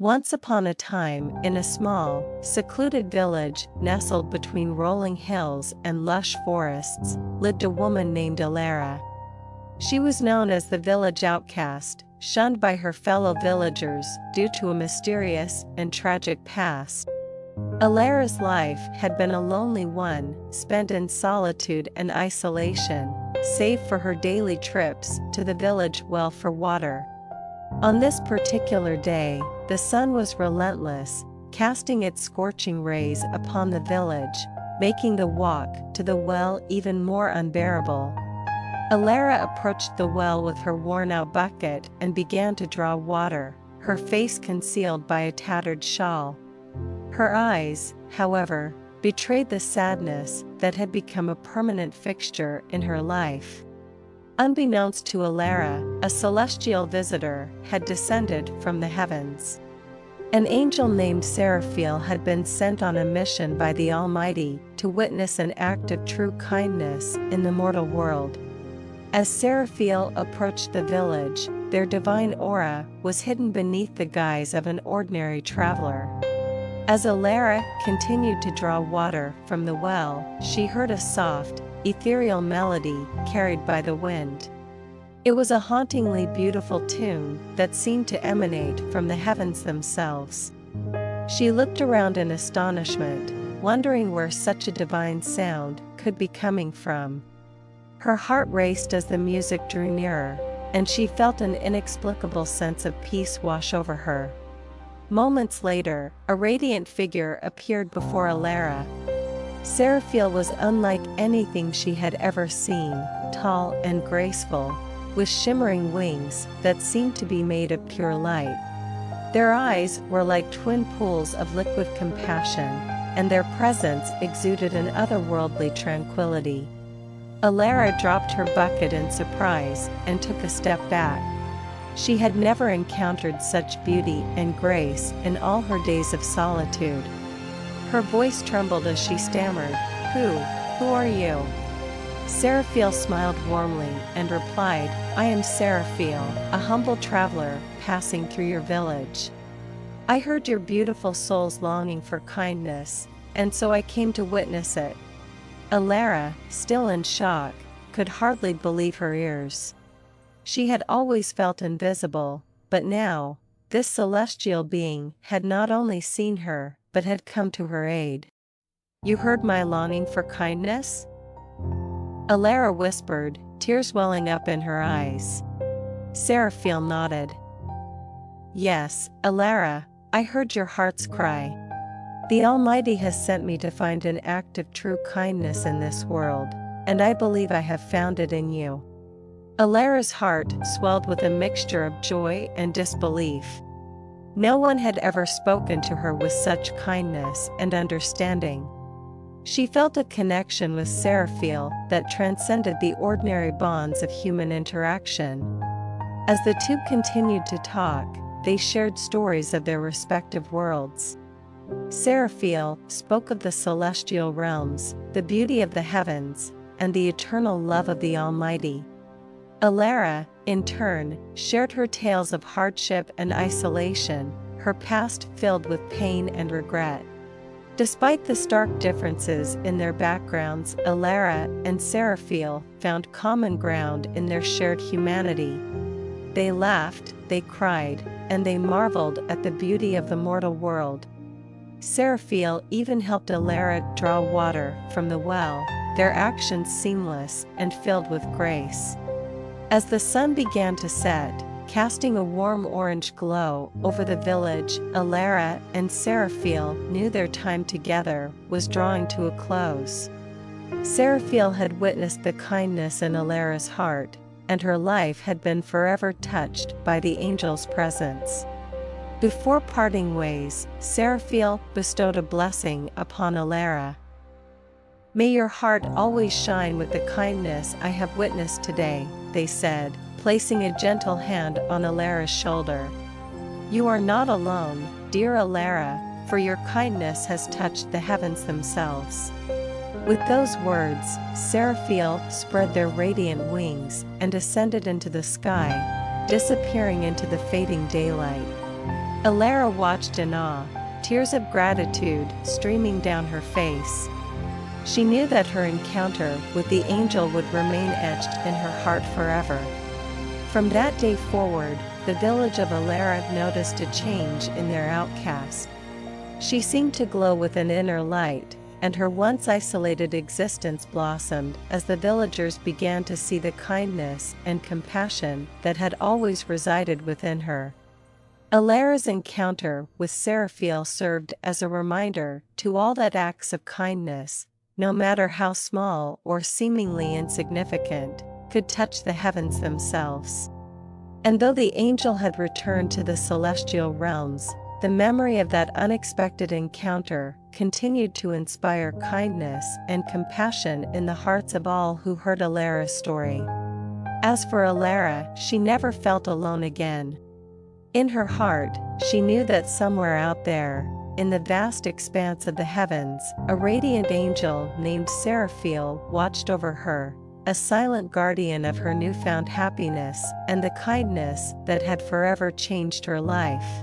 Once upon a time, in a small, secluded village nestled between rolling hills and lush forests, lived a woman named Alara. She was known as the village outcast, shunned by her fellow villagers due to a mysterious and tragic past. Alara's life had been a lonely one, spent in solitude and isolation, save for her daily trips to the village well for water. On this particular day, the sun was relentless, casting its scorching rays upon the village, making the walk to the well even more unbearable. Alara approached the well with her worn-out bucket and began to draw water, her face concealed by a tattered shawl. Her eyes, however, betrayed the sadness that had become a permanent fixture in her life. Unbeknownst to Alara, a celestial visitor had descended from the heavens. An angel named Seraphiel had been sent on a mission by the Almighty to witness an act of true kindness in the mortal world. As Seraphiel approached the village, their divine aura was hidden beneath the guise of an ordinary traveler. As Alara continued to draw water from the well, she heard a soft, ethereal melody carried by the wind. It was a hauntingly beautiful tune that seemed to emanate from the heavens themselves. She looked around in astonishment, wondering where such a divine sound could be coming from. Her heart raced as the music drew nearer, and she felt an inexplicable sense of peace wash over her. Moments later, a radiant figure appeared before Alara. Seraphiel was unlike anything she had ever seen, tall and graceful, with shimmering wings that seemed to be made of pure light. Their eyes were like twin pools of liquid compassion, and their presence exuded an otherworldly tranquility. Alara dropped her bucket in surprise and took a step back. She had never encountered such beauty and grace in all her days of solitude. Her voice trembled as she stammered, Who are you?" Seraphiel smiled warmly and replied, "I am Seraphiel, a humble traveler passing through your village. I heard your beautiful soul's longing for kindness, and so I came to witness it." Alara, still in shock, could hardly believe her ears. She had always felt invisible, but now, this celestial being had not only seen her, but had come to her aid. "You heard my longing for kindness?" Alara whispered, tears welling up in her eyes. Seraphiel nodded. "Yes, Alara, I heard your heart's cry. The Almighty has sent me to find an act of true kindness in this world, and I believe I have found it in you." Alara's heart swelled with a mixture of joy and disbelief. No one had ever spoken to her with such kindness and understanding. She felt a connection with Seraphiel that transcended the ordinary bonds of human interaction. As the two continued to talk, they shared stories of their respective worlds. Seraphiel spoke of the celestial realms, the beauty of the heavens, and the eternal love of the Almighty. Alara, in turn, shared her tales of hardship and isolation, her past filled with pain and regret. Despite the stark differences in their backgrounds, Alara and Seraphiel found common ground in their shared humanity. They laughed, they cried, and they marveled at the beauty of the mortal world. Seraphiel even helped Alara draw water from the well, their actions seamless and filled with grace. As the sun began to set, casting a warm orange glow over the village, Alara and Seraphiel knew their time together was drawing to a close. Seraphiel had witnessed the kindness in Alara's heart, and her life had been forever touched by the angel's presence. Before parting ways, Seraphiel bestowed a blessing upon Alara. "May your heart always shine with the kindness I have witnessed today," they said, placing a gentle hand on Alara's shoulder. "You are not alone, dear Alara, for your kindness has touched the heavens themselves." With those words, Seraphiel spread their radiant wings and ascended into the sky, disappearing into the fading daylight. Alara watched in awe, tears of gratitude streaming down her face. She knew that her encounter with the angel would remain etched in her heart forever. From that day forward, the village of Alara noticed a change in their outcast. She seemed to glow with an inner light, and her once isolated existence blossomed as the villagers began to see the kindness and compassion that had always resided within her. Alara's encounter with Seraphiel served as a reminder to all that acts of kindness, no matter how small or seemingly insignificant, could touch the heavens themselves. And though the angel had returned to the celestial realms, the memory of that unexpected encounter continued to inspire kindness and compassion in the hearts of all who heard Alara's story. As for Alara, she never felt alone again. In her heart, she knew that somewhere out there, in the vast expanse of the heavens, a radiant angel named Seraphiel watched over her, a silent guardian of her newfound happiness and the kindness that had forever changed her life.